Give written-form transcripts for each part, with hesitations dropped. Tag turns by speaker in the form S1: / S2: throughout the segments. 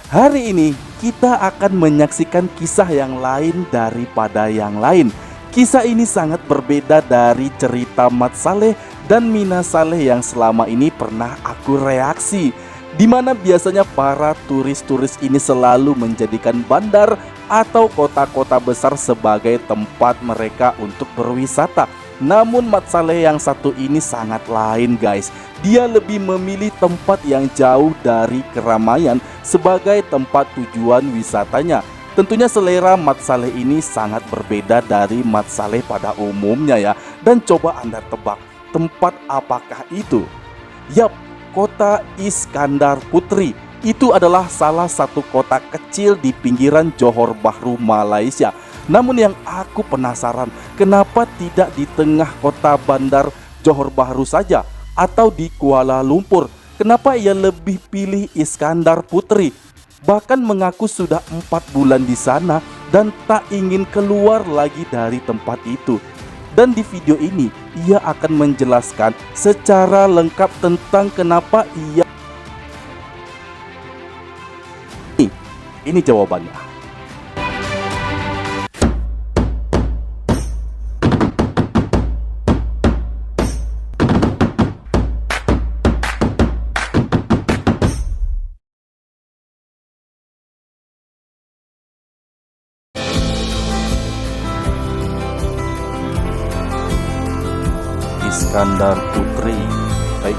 S1: Hari ini kita akan menyaksikan kisah yang lain daripada yang lain. Kisah ini sangat berbeda dari cerita Mat Saleh dan Mina Saleh yang selama ini pernah aku reaksi, di mana biasanya para turis-turis ini selalu menjadikan bandar atau kota-kota besar sebagai tempat mereka untuk berwisata. Namun Mat Saleh yang satu ini sangat lain guys. Dia lebih memilih tempat yang jauh dari keramaian sebagai tempat tujuan wisatanya. Tentunya selera Mat Saleh ini sangat berbeda dari Mat Saleh pada umumnya ya. Dan coba Anda tebak tempat apakah itu? Yap, kota Iskandar Putri. Itu adalah salah satu kota kecil di pinggiran Johor Bahru, Malaysia. Namun yang aku penasaran, kenapa tidak di tengah kota bandar Johor Bahru saja atau di Kuala Lumpur? Kenapa ia lebih pilih Iskandar Putri? Bahkan mengaku sudah 4 bulan di sana dan tak ingin keluar lagi dari tempat itu. Dan di video ini ia akan menjelaskan secara lengkap tentang kenapa ia. Ini jawabannya. Iskandar Putri. Baik.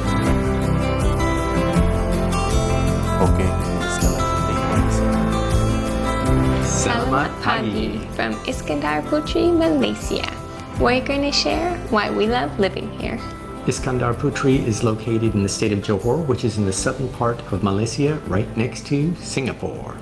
S1: Oke, Iskandar Putri.
S2: Selamat pagi from Iskandar Putri, Malaysia. We're going to share why we love living here.
S3: Iskandar Putri is located in the state of Johor, which is in the southern part of Malaysia, right next to Singapore.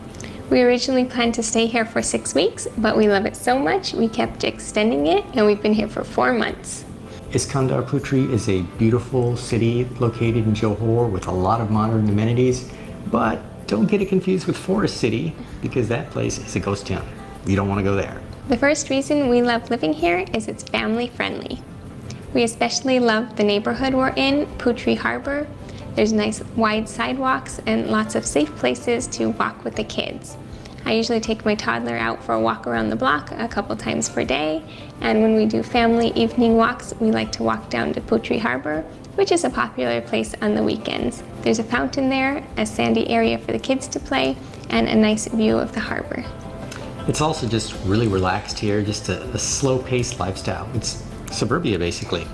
S2: We originally planned to stay here for 6 weeks, but we love it so much we kept extending it, and we've been here for 4 months.
S3: Iskandar Putri is a beautiful city located in Johor with a lot of modern amenities, but don't get it confused with Forest City because that place is a ghost town. You don't want to go there.
S2: The first reason we love living here is it's family friendly. We especially love the neighborhood we're in, Putri Harbor. There's nice wide sidewalks and lots of safe places to walk with the kids. I usually take my toddler out for a walk around the block a couple times per day, and when we do family evening walks, we like to walk down to Putri Harbor, which is a popular place on the weekends. There's a fountain there, a sandy area for the kids to play, and a nice view of the harbor.
S3: It's also just really relaxed here, just a slow-paced lifestyle. It's suburbia basically.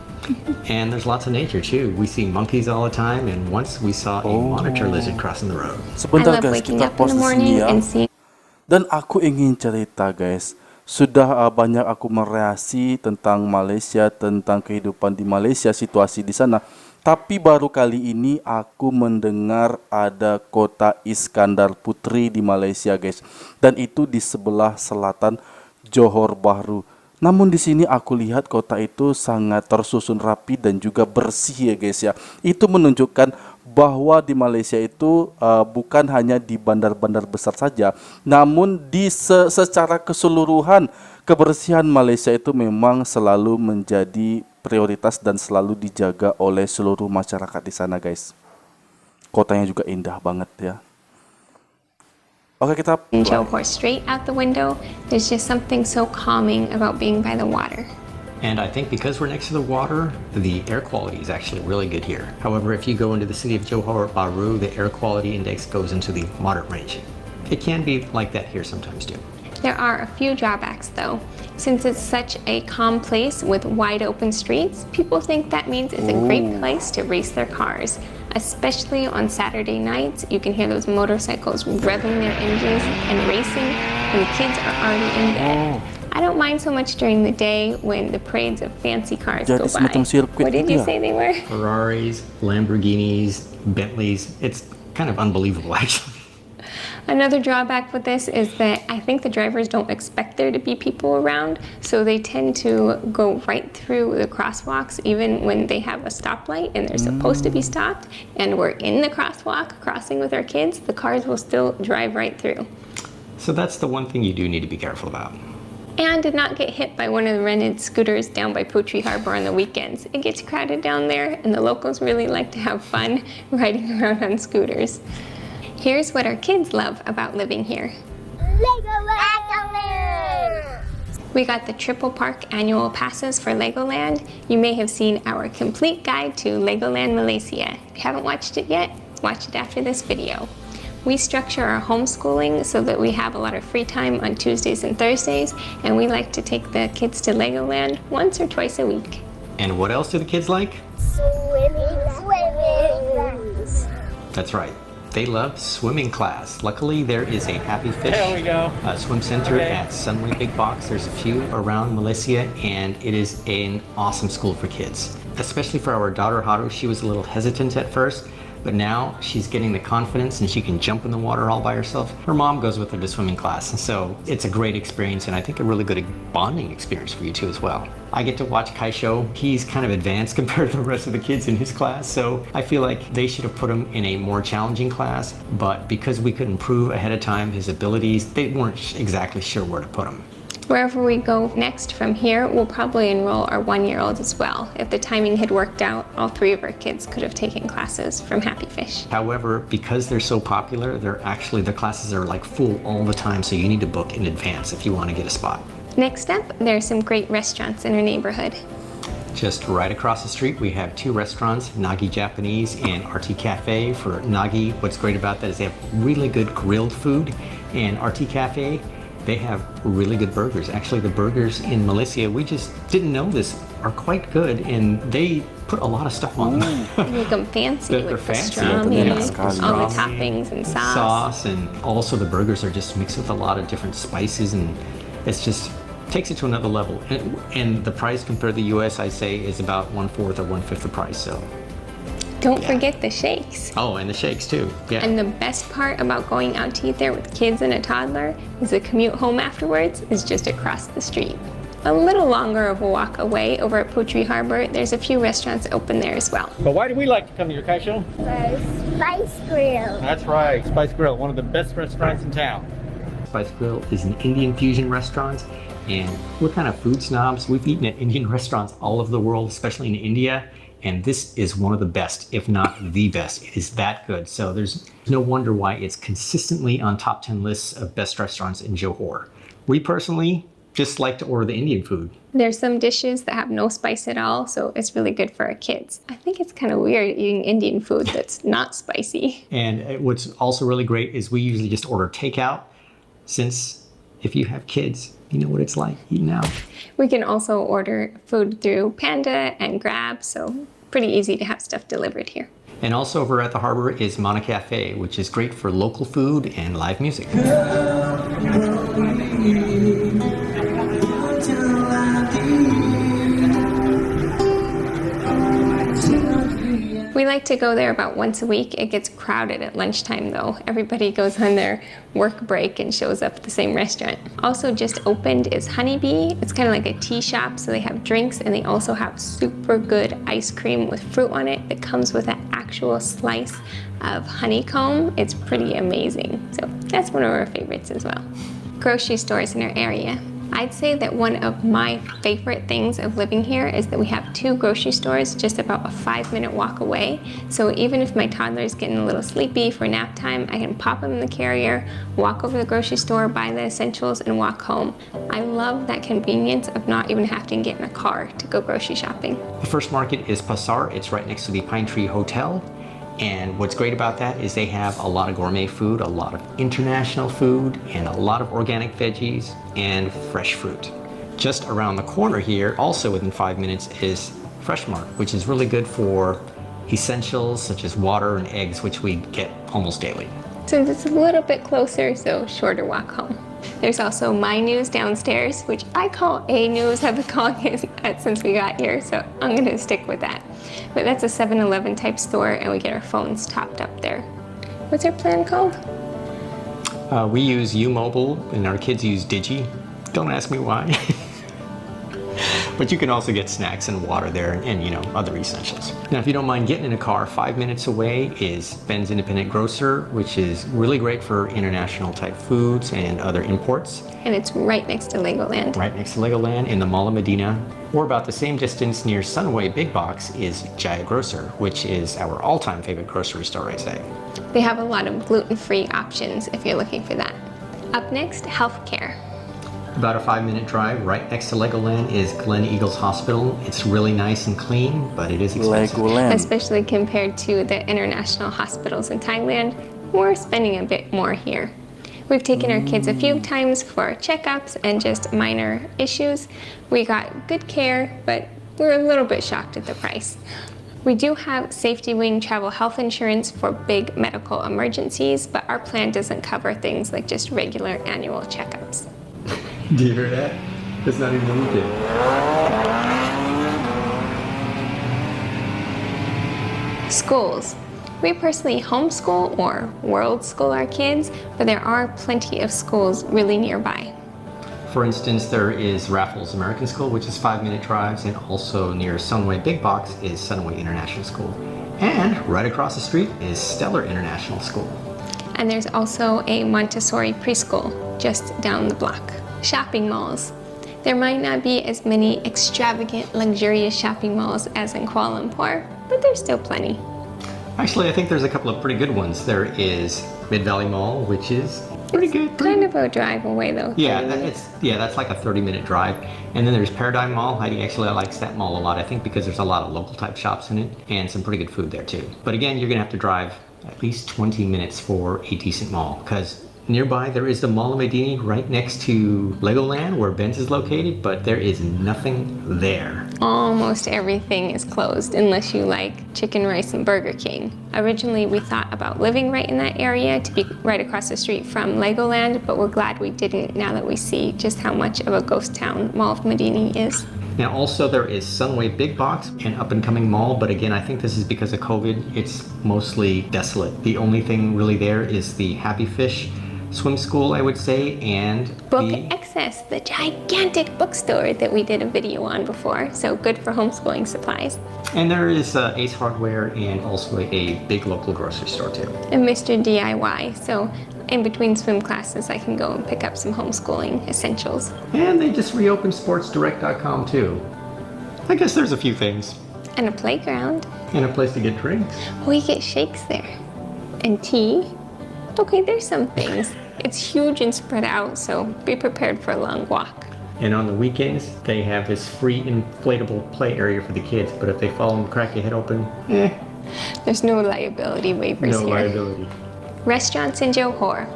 S3: And there's lots of nature too. We see monkeys all the time, and once we saw a monitor lizard crossing the road.
S1: Sebentar
S2: I love
S1: guys,
S2: waking
S1: kita
S2: up in
S1: pause
S2: the
S1: di sini
S2: morning
S1: ya.
S2: and seeing.
S1: Dan aku ingin cerita guys, sudah banyak aku mereaksi tentang Malaysia, tentang kehidupan di Malaysia, situasi di sana. Tapi baru kali ini aku mendengar ada kota Iskandar Putri di Malaysia guys. Dan itu di sebelah selatan Johor Bahru. Namun di sini aku lihat kota itu sangat tersusun rapi dan juga bersih ya guys ya. Itu menunjukkan bahwa di Malaysia itu bukan hanya di bandar-bandar besar saja, namun di secara keseluruhan kebersihan Malaysia itu memang selalu menjadi prioritas dan selalu dijaga oleh seluruh masyarakat di sana guys. Kotanya juga indah banget ya. Oke, kita
S2: Johor straight out the window. There's just something so calming about being by the water.
S3: And I think because we're next to the water, the air quality is actually really good here. However, if you go into the city of Johor Bahru, the air quality index goes into the moderate range. It can be like that here sometimes too.
S2: There are a few drawbacks though. Since it's such a calm place with wide open streets, people think that means it's a great place to race their cars. Especially on Saturday nights, you can hear those motorcycles revving their engines and racing when the kids are already in bed. I don't mind so much during the day when the parades of fancy cars go by. What did you say they were?
S3: Ferraris, Lamborghinis, Bentleys. It's kind of unbelievable actually.
S2: Another drawback with this is that I think the drivers don't expect there to be people around, so they tend to go right through the crosswalks even when they have a stoplight and they're supposed to be stopped, and we're in the crosswalk crossing with our kids, the cars will still drive right through.
S3: So that's the one thing you do need to be careful about.
S2: And did not get hit by one of the rented scooters down by Putri Harbor on the weekends. It gets crowded down there, and the locals really like to have fun riding around on scooters. Here's what our kids love about living here.
S4: Legoland!
S2: We got the Triple Park annual passes for Legoland. You may have seen our complete guide to Legoland Malaysia. If you haven't watched it yet, watch it after this video. We structure our homeschooling so that we have a lot of free time on Tuesdays and Thursdays, and we like to take the kids to Legoland once or twice a week.
S3: And what else do the kids like?
S4: Swimming.
S3: That's right. They love swimming class. Luckily, there is a Happy Fish swim center at Sunway Big Box. There's a few around Malaysia, and it is an awesome school for kids. Especially for our daughter Haru, she was a little hesitant at first, but now she's getting the confidence and she can jump in the water all by herself. Her mom goes with her to swimming class, and so it's a great experience, and I think a really good bonding experience for you too as well. I get to watch Kaisho. He's kind of advanced compared to the rest of the kids in his class, so I feel like they should have put him in a more challenging class, but because we couldn't prove ahead of time his abilities, they weren't exactly sure where to put him.
S2: Wherever we go next from here, we'll probably enroll our 1-year-old as well. If the timing had worked out, all 3 of our kids could have taken classes from Happy Fish.
S3: However, because they're so popular, the classes are like full all the time, so you need to book in advance if you want to get a spot.
S2: Next up, there are some great restaurants in our neighborhood.
S3: Just right across the street, we have 2 restaurants, Nagi Japanese and RT Cafe. For Nagi, what's great about that is they have really good grilled food, and RT Cafe, they have really good burgers. Actually, the burgers in Malaysia, we just didn't know this, are quite good, and they put a lot of stuff on them.
S2: They make them fancy
S3: They're
S2: with
S3: fancy.
S2: pastrami,
S1: Pastrami.
S2: all the toppings and sauce.
S3: Sauce, and also the burgers are just mixed with a lot of different spices, and it's just takes it to another level. And the price compared to the US, I say, is about 1/4 or 1/5 the price. So
S2: Don't forget the shakes.
S3: oh, and the shakes too. Yeah.
S2: And the best part about going out to eat there with kids and a toddler is the commute home afterwards is just across the street. A little longer of a walk away over at Putri Harbor, there's a few restaurants open there as well.
S5: But why do we like to come here, Kaisho?
S4: Spice Grill.
S5: That's right, Spice Grill, one of the best restaurants in town.
S3: Spice Grill is an Indian fusion restaurant, and we're kind of food snobs. We've eaten at Indian restaurants all over the world, especially in India, and this is one of the best, if not the best. It is that good. So there's no wonder why it's consistently on top 10 lists of best restaurants in Johor. We personally just like to order the Indian food.
S2: There's some dishes that have no spice at all, so it's really good for our kids. I think it's kind of weird eating Indian food that's not spicy.
S3: And what's also really great is we usually just order takeout, since if you have kids, you know what it's like eating out.
S2: We can also order food through Panda and Grab, so pretty easy to have stuff delivered here.
S3: And also over at the harbor is Mana Cafe, which is great for local food and live music.
S2: We like to go there about once a week. It gets crowded at lunchtime though. Everybody goes on their work break and shows up at the same restaurant. Also just opened is Honeybee. It's kind of like a tea shop, so they have drinks and they also have super good ice cream with fruit on it that comes with an actual slice of honeycomb. It's pretty amazing. So that's one of our favorites as well. Grocery stores in our area. I'd say that one of my favorite things of living here is that we have 2 grocery stores just about a 5-minute walk away. So even if my toddler's getting a little sleepy for nap time, I can pop him in the carrier, walk over to the grocery store, buy the essentials, and walk home. I love that convenience of not even having to get in a car to go grocery shopping.
S3: The first market is Pasar. It's right next to the Pine Tree Hotel. And what's great about that is they have a lot of gourmet food, a lot of international food, and a lot of organic veggies and fresh fruit. Just around the corner here, also within 5 minutes, is Fresh Mart, which is really good for essentials such as water and eggs, which we get almost daily.
S2: So it's a little bit closer, so shorter walk home. There's also My News downstairs, which I call A News. I've been calling it since we got here, so I'm gonna stick with that. But that's a 7-Eleven type store, and we get our phones topped up there. What's our plan called?
S3: We use U-Mobile, and our kids use Digi. Don't ask me why. But you can also get snacks and water there and you know, other essentials. Now, if you don't mind getting in a car, 5 minutes away is Ben's Independent Grocer, which is really great for international type foods and other imports.
S2: And it's right next to Legoland.
S3: Right next to Legoland in the Mall of Medina. Or about the same distance near Sunway Big Box is Jaya Grocer, which is our all-time favorite grocery store, I'd say.
S2: They have a lot of gluten-free options if you're looking for that. Up next, healthcare.
S3: About a 5-minute drive right next to Legoland is Glen Eagles Hospital. It's really nice and clean, but it is expensive.
S1: Legoland.
S2: Especially compared to the international hospitals in Thailand, we're spending a bit more here. We've taken our kids a few times for checkups and just minor issues. We got good care, but we're a little bit shocked at the price. We do have Safety Wing travel health insurance for big medical emergencies, but our plan doesn't cover things like just regular annual checkups.
S3: Do you hear that? It's not even moving.
S2: Schools. We personally homeschool or world school our kids, but there are plenty of schools really nearby.
S3: For instance, there is Raffles American School, which is 5-minute drives, and also near Sunway Big Box is Sunway International School. And right across the street is Stellar International School.
S2: And there's also a Montessori preschool just down the block. Shopping malls. There might not be as many extravagant, luxurious shopping malls as in Kuala Lumpur, but there's still plenty.
S3: Actually, I think there's a couple of pretty good ones. There is Mid Valley Mall, which is pretty good.
S2: Kind of a drive away though.
S3: Yeah, that's like a 30-minute drive. And then there's Paradigm Mall. Heidi actually likes that mall a lot, I think, because there's a lot of local type shops in it and some pretty good food there too. But again, you're gonna have to drive at least 20 minutes for a decent mall, because nearby there is the Mall of Medina right next to Legoland where Ben's is located, but there is nothing there.
S2: Almost everything is closed unless you like chicken rice and Burger King. Originally we thought about living right in that area to be right across the street from Legoland, but we're glad we didn't now that we see just how much of a ghost town Mall of Medina is.
S3: Now also there is Sunway Big Box, an up and coming mall, but again I think this is because of COVID, it's mostly desolate. The only thing really there is the Happy Fish swim school, I would say, and
S2: Book Excess, the gigantic bookstore that we did a video on before, so good for homeschooling supplies.
S3: And there is Ace Hardware and also a big local grocery store too.
S2: And Mr. DIY, so in between swim classes I can go and pick up some homeschooling essentials.
S3: And they just reopened sportsdirect.com too. I guess there's a few things.
S2: And a playground.
S3: And a place to get drinks.
S2: We get shakes there. And tea. Okay, there's some things. It's huge and spread out, so be prepared for a long walk.
S3: And on the weekends, they have this free inflatable play area for the kids, but if they fall and crack your head open,
S2: There's no liability waivers
S3: no
S2: here.
S3: liability.
S2: Restaurants in Johor.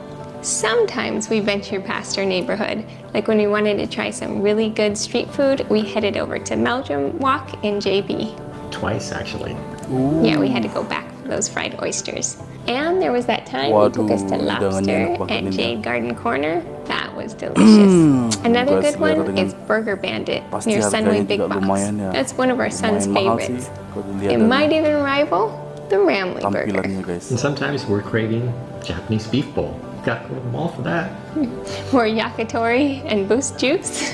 S2: Sometimes we venture past our neighborhood. Like when we wanted to try some really good street food, we headed over to Meldrum Walk in JB.
S3: Twice, actually.
S2: Yeah, we had to go back for those fried oysters. And there was that time you took us to
S1: Waduh,
S2: Lobster
S1: jangan enak
S2: at
S1: banget
S2: Jade Garden Corner. That was delicious. Another
S1: gua
S2: good one
S1: selera dengan
S2: is Burger Bandit
S1: pasti
S2: near Sunway
S1: harganya
S2: Big
S1: juga
S2: Box.
S1: lumayan ya.
S2: That's one of our son's
S1: Lumayan mahal
S2: favorites.
S1: sih, kalau dilihat
S2: It
S1: dari
S2: might even rival the Ramly Burger.
S1: tampilannya guys.
S3: And sometimes we're craving Japanese beef bowl. Got to go to the mall for that.
S2: Or yakitori and Boost juice.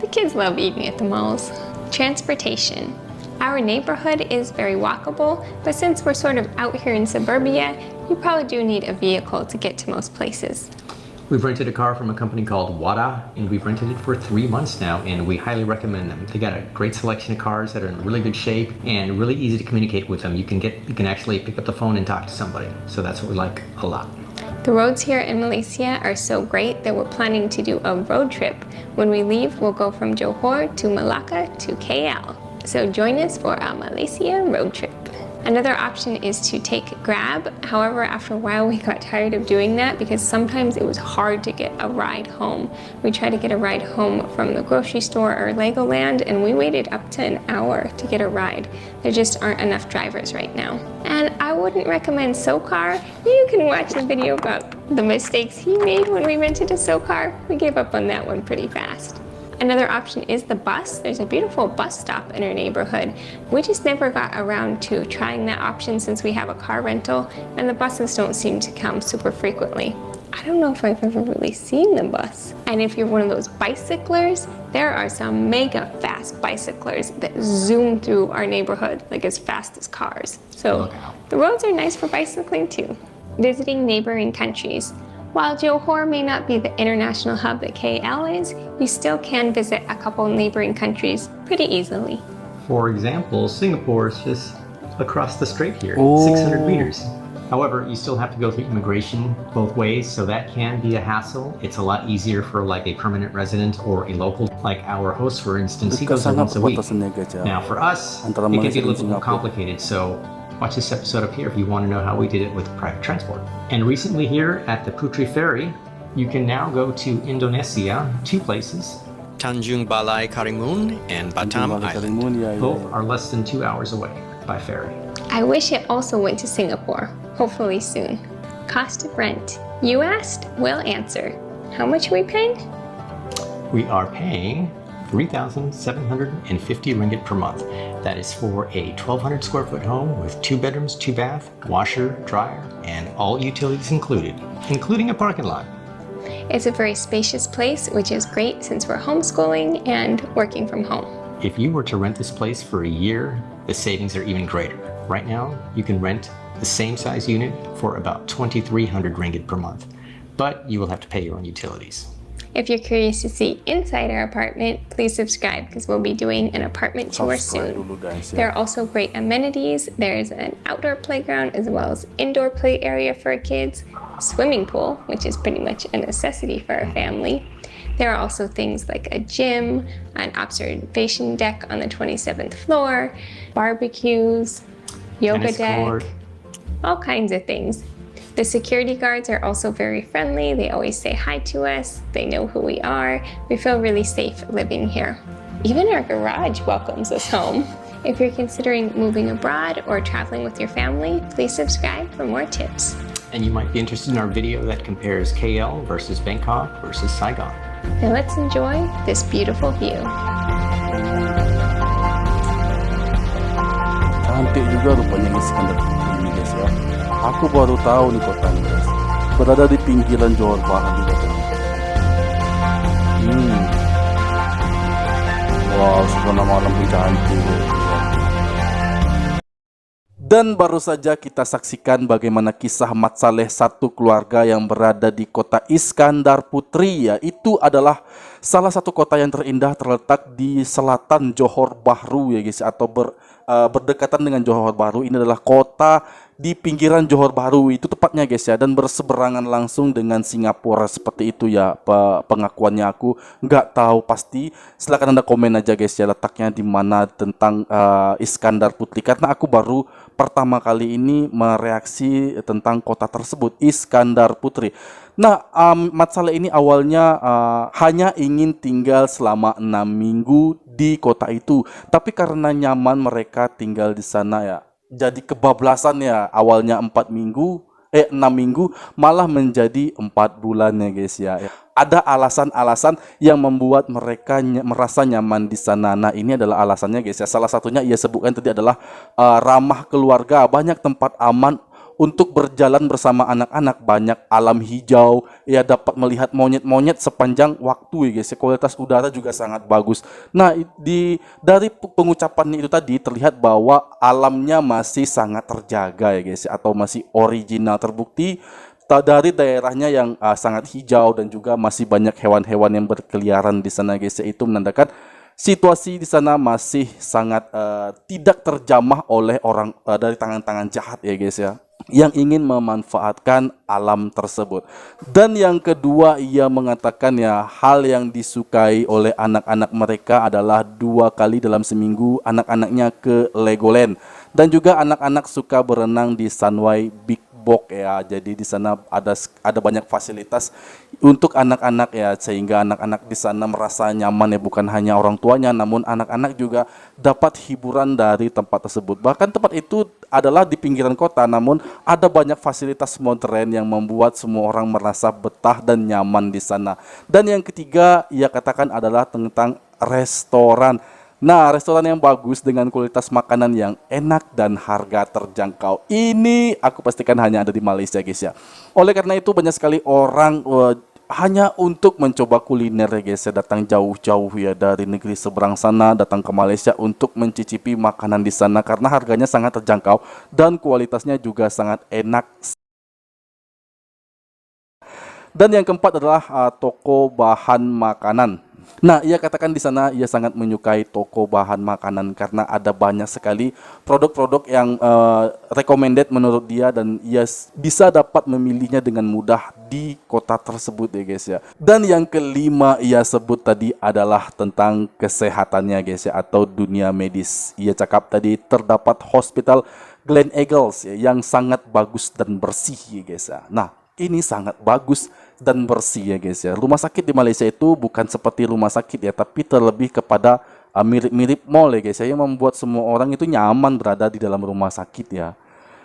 S2: The kids love eating at the malls. Transportation. Our neighborhood is very walkable, but since we're sort of out here in suburbia, you probably do need a vehicle to get to most places.
S3: We've rented a car from a company called Wada, and we've rented it for 3 months now, and we highly recommend them. They got a great selection of cars that are in really good shape and really easy to communicate with them. You can actually pick up the phone and talk to somebody, so that's what we like a lot.
S2: The roads here in Malaysia are so great that we're planning to do a road trip. When we leave, we'll go from Johor to Malacca to KL. So join us for our Malaysia road trip. Another option is to take Grab. However, after a while we got tired of doing that because sometimes it was hard to get a ride home. We tried to get a ride home from the grocery store or Legoland and we waited up to an hour to get a ride. There just aren't enough drivers right now. And I wouldn't recommend SoCar. You can watch the video about the mistakes he made when we rented a SoCar. We gave up on that one pretty fast. Another option is the bus. There's a beautiful bus stop in our neighborhood. We just never got around to trying that option since we have a car rental and the buses don't seem to come super frequently. I don't know if I've ever really seen the bus. And if you're one of those bicyclers, there are some mega fast bicyclers that zoom through our neighborhood like as fast as cars. So the roads are nice for bicycling too. Visiting neighboring countries. While Johor may not be the international hub that KL is, you still can visit a couple neighboring countries pretty easily.
S3: For example, Singapore is just across the strait here,
S1: Oh.
S3: 600 meters. However, you still have to go through immigration both ways, so that can be a hassle. It's a lot easier for like a permanent resident or a local, like our host, for instance. He goes there once a week. Now, for us, it
S1: Antara
S3: can
S1: Malaysia
S3: be a
S1: dan
S3: little more
S1: Singapura.
S3: complicated, so watch this episode up here if you want to know how we did it with private transport. And recently here at the Putri Ferry, you can now go to Indonesia, 2 places, Tanjung Balai Karimun and Batam Island. Both are less than 2 hours away by ferry.
S2: I wish it also went to Singapore, hopefully soon. Cost of rent. You asked, we'll answer. How much are we paying?
S3: We are paying 3,750 ringgit per month. That is for a 1,200 square foot home with 2 bedrooms, 2 bath, washer, dryer, and all utilities included, including a parking lot.
S2: It's a very spacious place, which is great since we're homeschooling and working from home.
S3: If you were to rent this place for a year, the savings are even greater. Right now, you can rent the same size unit for about 2,300 ringgit per month, but you will have to pay your own utilities.
S2: If you're curious to see inside our apartment, please subscribe because we'll be doing an apartment tour soon. There are also great amenities. There's an outdoor playground as well as indoor play area for kids, swimming pool, which is pretty much a necessity for our family. There are also things like a gym, an observation deck on the 27th floor, barbecues, yoga
S3: Tennis
S2: deck,
S3: court.
S2: all kinds of things. The security guards are also very friendly. They always say hi to us. They know who we are. We feel really safe living here. Even our garage welcomes us home. If you're considering moving abroad or traveling with your family, please subscribe for more tips.
S3: And you might be interested in our video that compares KL versus Bangkok versus Saigon.
S2: Now let's enjoy this beautiful view.
S1: Cantik juga rupanya Iskandar ini guys ya. Aku baru tahu nih kota ini guys. Berada di pinggiran Johor Bahru juga. Wow, suasana malam pun cantik. Dan baru saja kita saksikan bagaimana kisah Mat Saleh, satu keluarga yang berada di kota Iskandar Putri, ya. Itu adalah salah satu kota yang terindah terletak di selatan Johor Bahru ya guys, atau berdekatan dengan Johor Bahru. Ini adalah kota di pinggiran Johor Bahru itu tepatnya guys ya, dan berseberangan langsung dengan Singapura seperti itu ya. Pengakuannya aku nggak tahu pasti. Silahkan anda komen aja guys ya, letaknya di mana tentang Iskandar Putri, karena aku baru pertama kali ini mereaksi tentang kota tersebut, Iskandar Putri. Nah, Mat Saleh ini awalnya hanya ingin tinggal selama 6 minggu di kota itu, tapi karena nyaman mereka tinggal di sana ya, jadi kebablasan ya. Awalnya 6 minggu malah menjadi 4 bulan ya guys ya. Ada alasan-alasan yang membuat mereka merasa nyaman di sana. Nah, ini adalah alasannya guys ya. Salah satunya ia sebutkan tadi adalah ramah keluarga, banyak tempat aman untuk berjalan bersama anak-anak, banyak alam hijau, ya, dapat melihat monyet-monyet sepanjang waktu ya guys. Kualitas udara juga sangat bagus. Nah, dari pengucapannya itu tadi terlihat bahwa alamnya masih sangat terjaga ya guys, atau masih original, terbukti dari daerahnya yang sangat hijau dan juga masih banyak hewan-hewan yang berkeliaran di sana guys. Itu menandakan situasi di sana masih sangat tidak terjamah oleh orang dari tangan-tangan jahat ya guys ya, yang ingin memanfaatkan alam tersebut. Dan yang kedua, ia mengatakan ya, hal yang disukai oleh anak-anak mereka adalah 2 kali dalam seminggu anak-anaknya ke Legoland, dan juga anak-anak suka berenang di Sunway Big Box ya. Jadi di sana ada banyak fasilitas untuk anak-anak ya, sehingga anak-anak di sana merasa nyaman ya, bukan hanya orang tuanya namun anak-anak juga dapat hiburan dari tempat tersebut. Bahkan tempat itu adalah di pinggiran kota, namun ada banyak fasilitas modern yang membuat semua orang merasa betah dan nyaman di sana. Dan yang ketiga ia katakan adalah tentang restoran. Nah, restoran yang bagus dengan kualitas makanan yang enak dan harga terjangkau. Ini aku pastikan hanya ada di Malaysia, guys ya. Oleh karena itu banyak sekali orang hanya untuk mencoba kuliner ya guys ya, datang jauh-jauh ya dari negeri seberang sana datang ke Malaysia untuk mencicipi makanan di sana karena harganya sangat terjangkau dan kualitasnya juga sangat enak. Dan yang keempat adalah toko bahan makanan. Nah, ia katakan di sana ia sangat menyukai toko bahan makanan karena ada banyak sekali produk-produk yang recommended menurut dia dan ia bisa dapat memilihnya dengan mudah di kota tersebut ya guys ya. Dan yang kelima ia sebut tadi adalah tentang kesehatannya guys ya, atau dunia medis. Ia cakap tadi terdapat hospital Glen Eagles ya, yang sangat bagus dan bersih ya guys ya. Nah, ini sangat bagus dan bersih ya guys ya. Rumah sakit di Malaysia itu bukan seperti rumah sakit ya, tapi terlebih kepada mirip-mirip mall ya guys ya, yang membuat semua orang itu nyaman berada di dalam rumah sakit ya.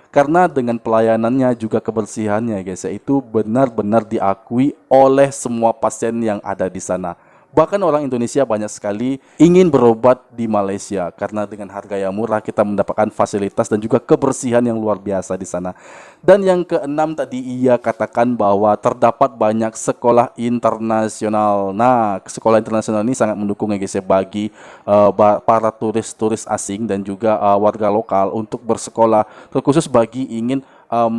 S1: Karena dengan pelayanannya juga kebersihannya guys ya, itu benar-benar diakui oleh semua pasien yang ada di sana. Bahkan orang Indonesia banyak sekali ingin berobat di Malaysia karena dengan harga yang murah kita mendapatkan fasilitas dan juga kebersihan yang luar biasa di sana. Dan yang keenam tadi ia katakan bahwa terdapat banyak sekolah internasional. Nah, sekolah internasional ini sangat mendukung ya guys ya bagi para turis-turis asing dan juga warga lokal untuk bersekolah, terkhusus bagi ingin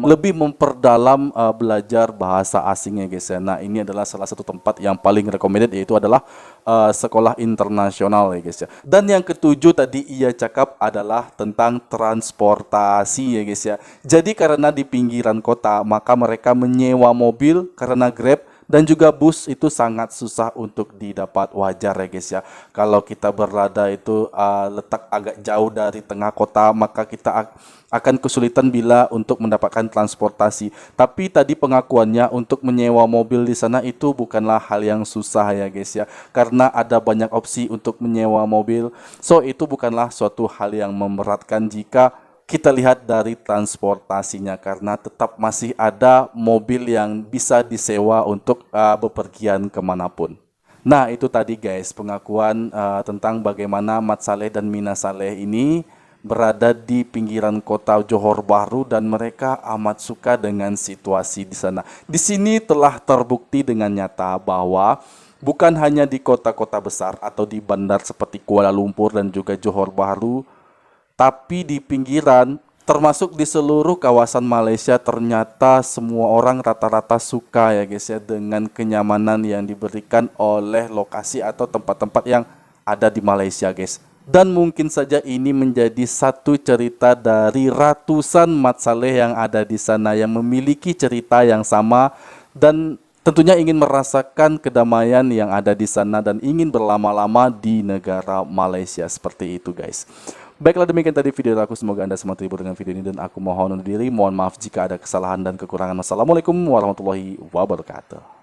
S1: lebih memperdalam belajar bahasa asingnya guys ya. Nah, ini adalah salah satu tempat yang paling recommended, yaitu adalah sekolah internasional ya guys ya. Dan yang ketujuh tadi ia cakap adalah tentang transportasi ya guys ya. Jadi karena di pinggiran kota maka mereka menyewa mobil karena Grab dan juga bus itu sangat susah untuk didapat. Wajar ya guys ya. Kalau kita berada itu letak agak jauh dari tengah kota maka kita akan kesulitan bila untuk mendapatkan transportasi. Tapi tadi pengakuannya untuk menyewa mobil di sana itu bukanlah hal yang susah ya guys ya. Karena ada banyak opsi untuk menyewa mobil. So itu bukanlah suatu hal yang memberatkan jika kita lihat dari transportasinya, karena tetap masih ada mobil yang bisa disewa untuk bepergian kemanapun. Nah, itu tadi guys pengakuan tentang bagaimana Mat Saleh dan Mina Saleh ini berada di pinggiran kota Johor Bahru dan mereka amat suka dengan situasi di sana. Di sini telah terbukti dengan nyata bahwa bukan hanya di kota-kota besar atau di bandar seperti Kuala Lumpur dan juga Johor Bahru, tapi di pinggiran, termasuk di seluruh kawasan Malaysia, ternyata semua orang rata-rata suka ya guys ya dengan kenyamanan yang diberikan oleh lokasi atau tempat-tempat yang ada di Malaysia guys. Dan mungkin saja ini menjadi satu cerita dari ratusan Mat Saleh yang ada di sana yang memiliki cerita yang sama dan tentunya ingin merasakan kedamaian yang ada di sana dan ingin berlama-lama di negara Malaysia seperti itu guys. Baiklah, demikian tadi video aku. Semoga Anda semua terhibur dengan video ini dan aku mohon undur diri. Mohon maaf jika ada kesalahan dan kekurangan. Wassalamualaikum warahmatullahi wabarakatuh.